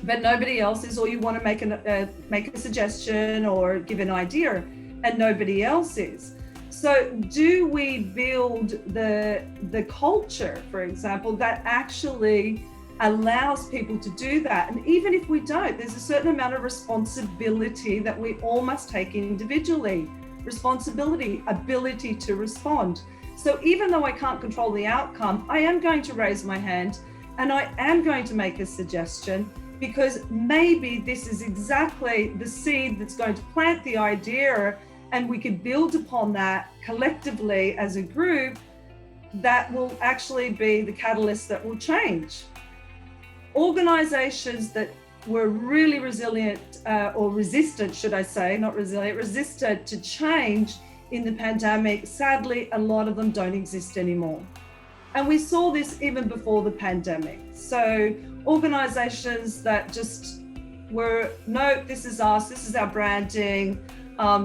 but nobody else is, or you want to make a suggestion or give an idea, and nobody else is. So do we build the culture, for example, that actually allows people to do that? And even if we don't, there's a certain amount of responsibility that we all must take individually. Responsibility, ability to respond. So even though I can't control the outcome, I am going to raise my hand and I am going to make a suggestion, because maybe this is exactly the seed that's going to plant the idea, and we could build upon that collectively as a group that will actually be the catalyst that will change. Organizations that were really resilient or resistant, should I say, not resilient, resistant to change in the pandemic, sadly, a lot of them don't exist anymore. And we saw this even before the pandemic. So organizations that just were, no, this is us, this is our branding,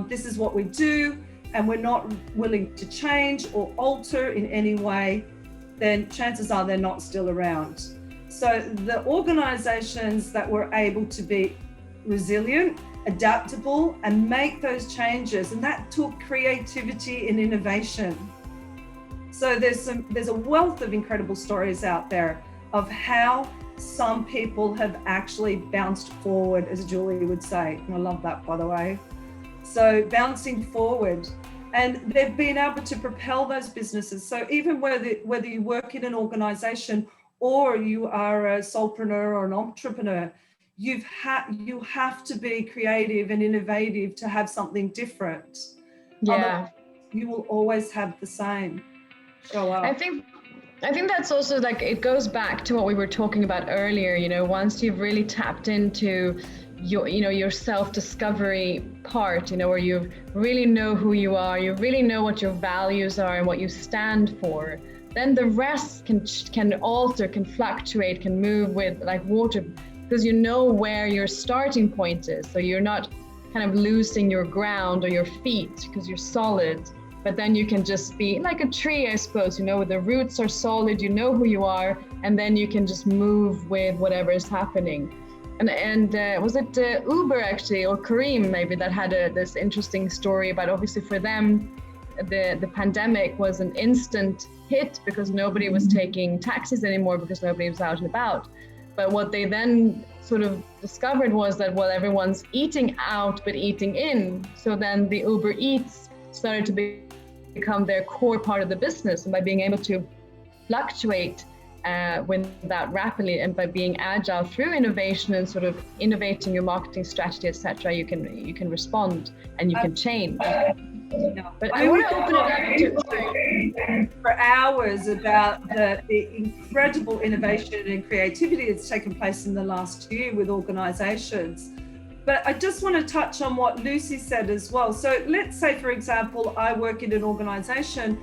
this is what we do, and we're not willing to change or alter in any way, then chances are they're not still around. So the organizations that were able to be resilient, adaptable, and make those changes, and that took creativity and innovation. So there's a wealth of incredible stories out there of how some people have actually bounced forward, as Julie would say. And I love that, by the way. So bouncing forward, and they've been able to propel those businesses. So even whether you work in an organization or you are a solopreneur or an entrepreneur, you have to be creative and innovative to have something different. Yeah. Otherwise, you will always have the same show up. I think that's also like, it goes back to what we were talking about earlier, you know, once you've really tapped into your self-discovery part, you know, where you really know who you are, you really know what your values are and what you stand for, then the rest can alter, can fluctuate, can move with like water, because you know where your starting point is. So you're not kind of losing your ground or your feet because you're solid, but then you can just be like a tree, I suppose, you know, the roots are solid, you know who you are, and then you can just move with whatever is happening. And was it Uber actually, or Kareem maybe, that had this interesting story about, obviously for them, the pandemic was an instant hit because nobody was taking taxis anymore because nobody was out and about. But what they then sort of discovered was that, well, everyone's eating out but eating in. So then the Uber Eats started to become their core part of the business. And by being able to fluctuate with that rapidly, and by being agile through innovation and sort of innovating your marketing strategy, etc., you can respond and you can change. But I want to open it up to for hours about the incredible innovation and creativity that's taken place in the last year with organizations. But I just want to touch on what Lucy said as well. So let's say, for example, I work in an organization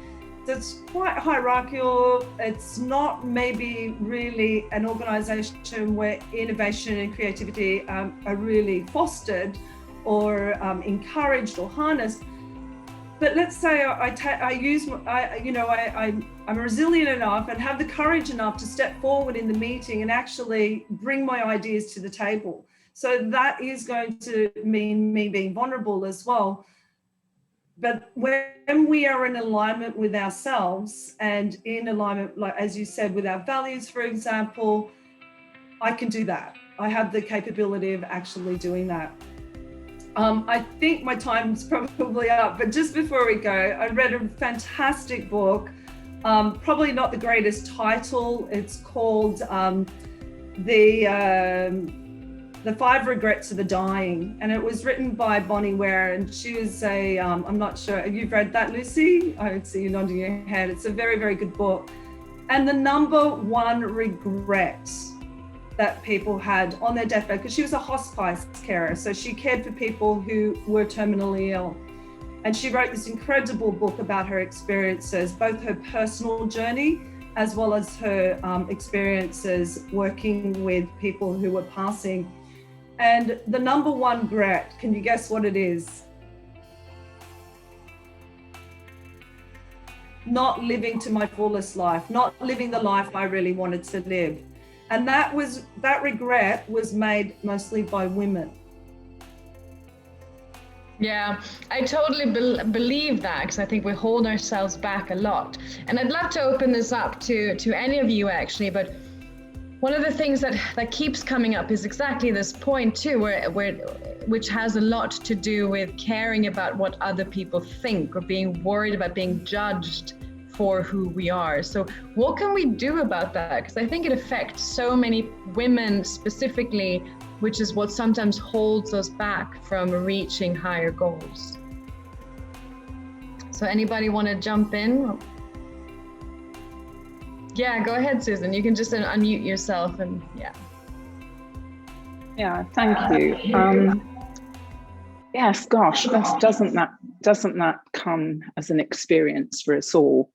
that's quite hierarchical. It's not maybe really an organization where innovation and creativity are really fostered or encouraged or harnessed. But let's say I'm resilient enough and have the courage enough to step forward in the meeting and actually bring my ideas to the table. So that is going to mean me being vulnerable as well. But when we are in alignment with ourselves and in alignment, like as you said, with our values, for example, I can do that. I have the capability of actually doing that. I think my time's probably up, but just before we go, I read a fantastic book, probably not the greatest title. It's called The 5 Regrets of the Dying, and it was written by Bonnie Ware, and she was I'm not sure, you've read that, Lucy? I see you nodding your head. It's a very, very good book. And the number one regret that people had on their deathbed, because she was a hospice carer, so she cared for people who were terminally ill. And she wrote this incredible book about her experiences, both her personal journey as well as her experiences working with people who were passing. And the number one regret, can you guess what it is? Not living to my fullest life, not living the life I really wanted to live. And that regret was made mostly by women. Yeah, I totally believe that, because I think we hold ourselves back a lot. And I'd love to open this up to any of you actually, but one of the things that keeps coming up is exactly this point too, which has a lot to do with caring about what other people think or being worried about being judged for who we are. So what can we do about that? Because I think it affects so many women specifically, which is what sometimes holds us back from reaching higher goals. So anybody want to jump in? Yeah, go ahead, Susan. You can just unmute yourself and yeah. Yeah, thank you. Yes, gosh, doesn't that come as an experience for us all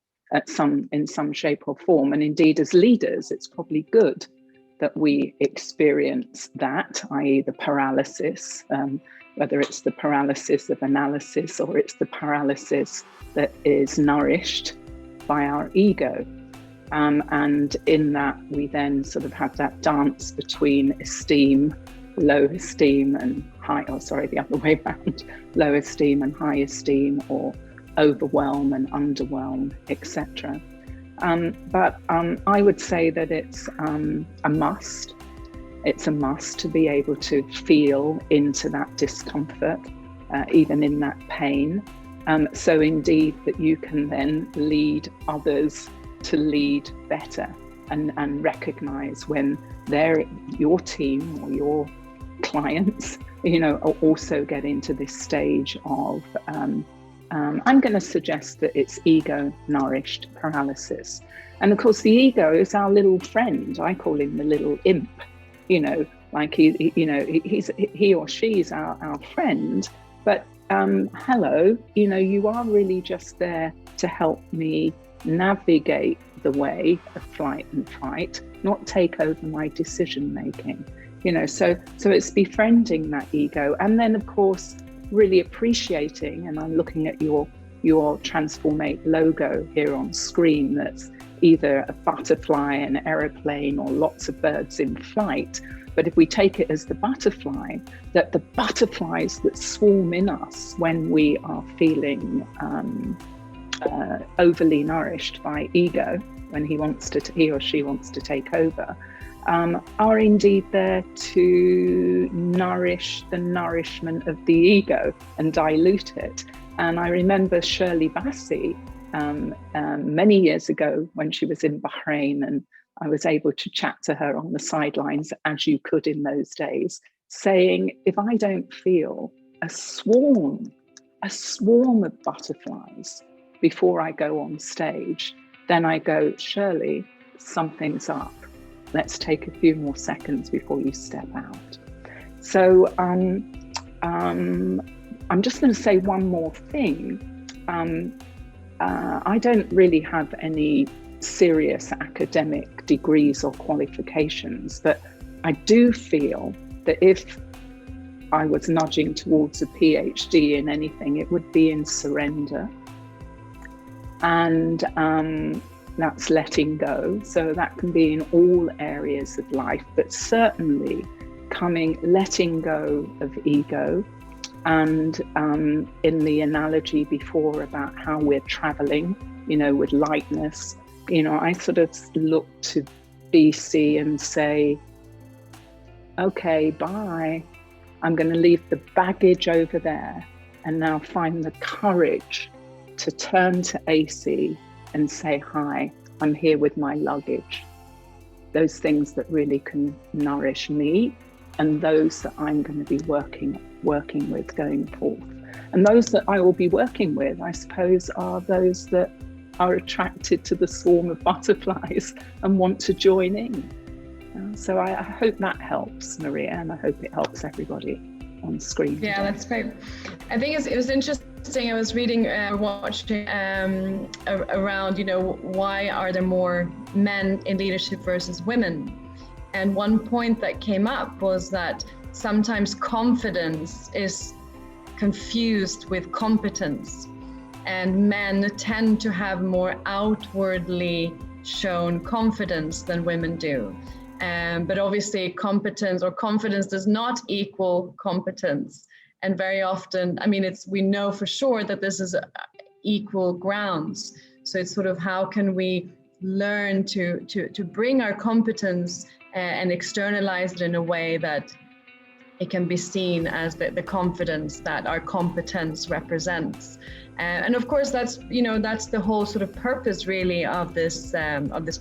in some shape or form? And indeed, as leaders, it's probably good that we experience that, i.e. the paralysis, whether it's the paralysis of analysis or it's the paralysis that is nourished by our ego. And in that, we then sort of have that dance between esteem, low esteem and high, the other way around, low esteem and high esteem, or overwhelm and underwhelm, etc. But I would say that it's a must. It's a must to be able to feel into that discomfort, even in that pain. So indeed that you can then lead others to lead better and recognize when your team or your clients, are also getting to this stage of, I'm going to suggest that it's ego nourished paralysis. And of course, the ego is our little friend. I call him the little imp, like he or she's our friend. But hello, you are really just there to help me navigate the way of flight and fight, not take over my decision making. So it's befriending that ego, and then of course really appreciating, and I'm looking at your Transformate logo here on screen, that's either a butterfly, an aeroplane, or lots of birds in flight. But if we take it as the butterfly, that the butterflies that swarm in us when we are feeling overly nourished by ego, when he or she wants to take over, are indeed there to nourish the nourishment of the ego and dilute it. And I remember Shirley Bassey many years ago when she was in Bahrain, and I was able to chat to her on the sidelines, as you could in those days, saying, if I don't feel a swarm of butterflies before I go on stage, then I go, Shirley, something's up. Let's take a few more seconds before you step out. So I'm just going to say one more thing. I don't really have any serious academic degrees or qualifications, but I do feel that if I was nudging towards a PhD in anything, it would be in surrender. And that's letting go. So that can be in all areas of life, but certainly letting go of ego. And in the analogy before about how we're traveling, with lightness, I sort of look to BC and say, okay, bye. I'm going to leave the baggage over there and now find the courage to turn to AC and say, hi, I'm here with my luggage. Those things that really can nourish me, and those that I'm going to be working with going forth. And those that I will be working with, I suppose, are those that are attracted to the swarm of butterflies and want to join in. So I hope that helps, Maria, and I hope it helps everybody on screen. Yeah, today. That's great. I think it was interesting. I was reading, watching around, why are there more men in leadership versus women? And one point that came up was that sometimes confidence is confused with competence, and men tend to have more outwardly shown confidence than women do. But obviously competence or confidence does not equal competence. And very often, we know for sure that this is equal grounds. So it's sort of how can we learn to bring our competence and externalize it in a way that it can be seen as the confidence that our competence represents. And of course, that's the whole sort of purpose really of this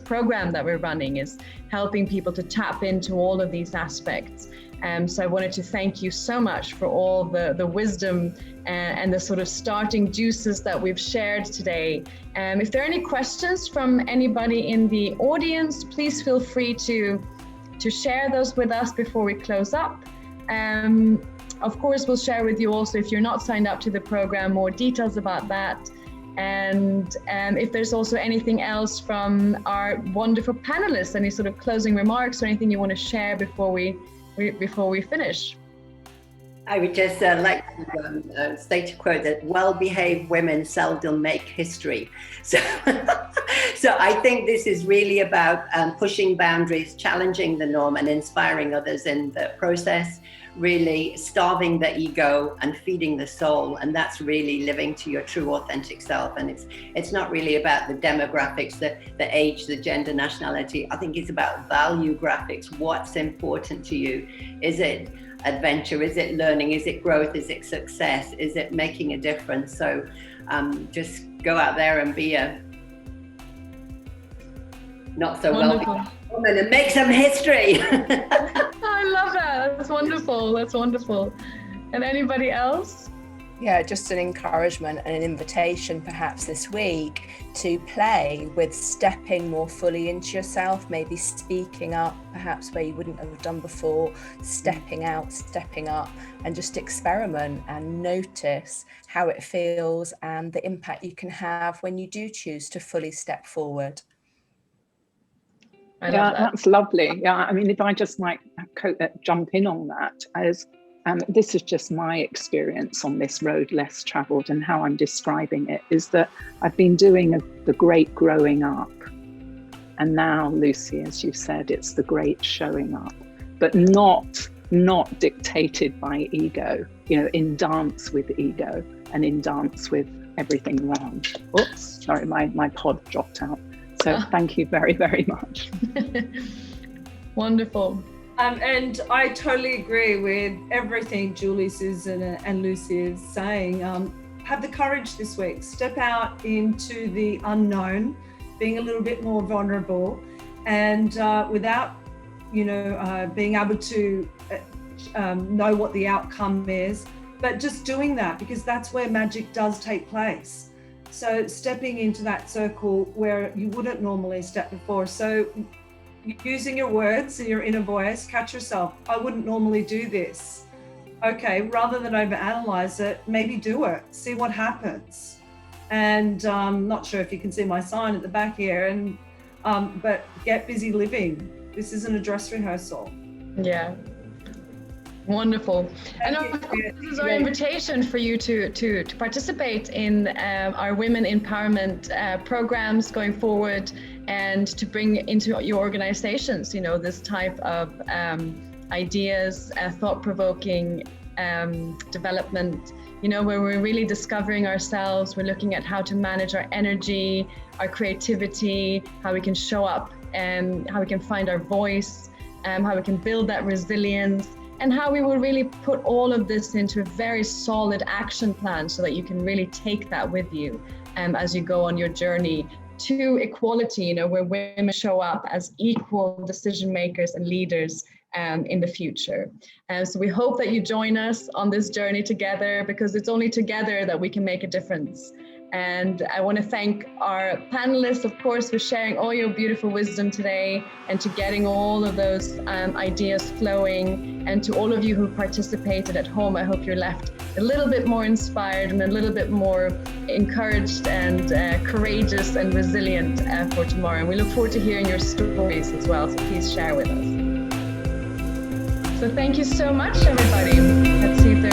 program that we're running, is helping people to tap into all of these aspects. So I wanted to thank you so much for all the wisdom and the sort of starting juices that we've shared today. If there are any questions from anybody in the audience, please feel free to share those with us before we close up. Of course, we'll share with you also, if you're not signed up to the program, more details about that. And if there's also anything else from our wonderful panelists, any sort of closing remarks or anything you want to share before we finish. I would just like to state a quote that well-behaved women seldom make history. So, so I think this is really about pushing boundaries, challenging the norm, and inspiring others in the process, really starving the ego and feeding the soul. And that's really living to your true authentic self. And it's not really about the demographics, the age, the gender, nationality. I think it's about value graphics. What's important to you? Is it adventure? Is it learning? Is it growth? Is it success? Is it making a difference? So just go out there and be a not so well woman and make some history. I love that. That's wonderful. That's wonderful. And anybody else? Yeah, just an encouragement and an invitation perhaps this week to play with stepping more fully into yourself, maybe speaking up perhaps where you wouldn't have done before, stepping out, stepping up, and just experiment and notice how it feels and the impact you can have when you do choose to fully step forward. Yeah, that's lovely. Yeah, I mean, if I just might jump in on that, as this is just my experience on this road less travelled, and how I'm describing it is that I've been doing the great growing up, and now, Lucy, as you said, it's the great showing up, but not dictated by ego, in dance with ego and in dance with everything around. Oops, sorry, my pod dropped out. So thank you very, very much. Wonderful. And I totally agree with everything Julie, Susan and Lucy is saying. Have the courage this week. Step out into the unknown, being a little bit more vulnerable, and without, being able to know what the outcome is, but just doing that, because that's where magic does take place. So stepping into that circle where you wouldn't normally step before. So using your words and your inner voice, catch yourself. I wouldn't normally do this. Okay, rather than overanalyze it, maybe do it. See what happens. And not sure if you can see my sign at the back here. And but get busy living. This isn't a dress rehearsal. Yeah. Wonderful. And this is our invitation for you to participate in our Women Empowerment programs going forward, and to bring into your organizations, this type of ideas, thought-provoking development, where we're really discovering ourselves. We're looking at how to manage our energy, our creativity, how we can show up, and how we can find our voice, how we can build that resilience, and how we will really put all of this into a very solid action plan so that you can really take that with you as you go on your journey to equality, where women show up as equal decision makers and leaders in the future. So we hope that you join us on this journey together, because it's only together that we can make a difference. And I want to thank our panelists, of course, for sharing all your beautiful wisdom today, and to getting all of those ideas flowing. And to all of you who participated at home, I hope you're left a little bit more inspired and a little bit more encouraged and courageous and resilient for tomorrow. And we look forward to hearing your stories as well, so please share with us. So thank you so much, everybody. Let's see if there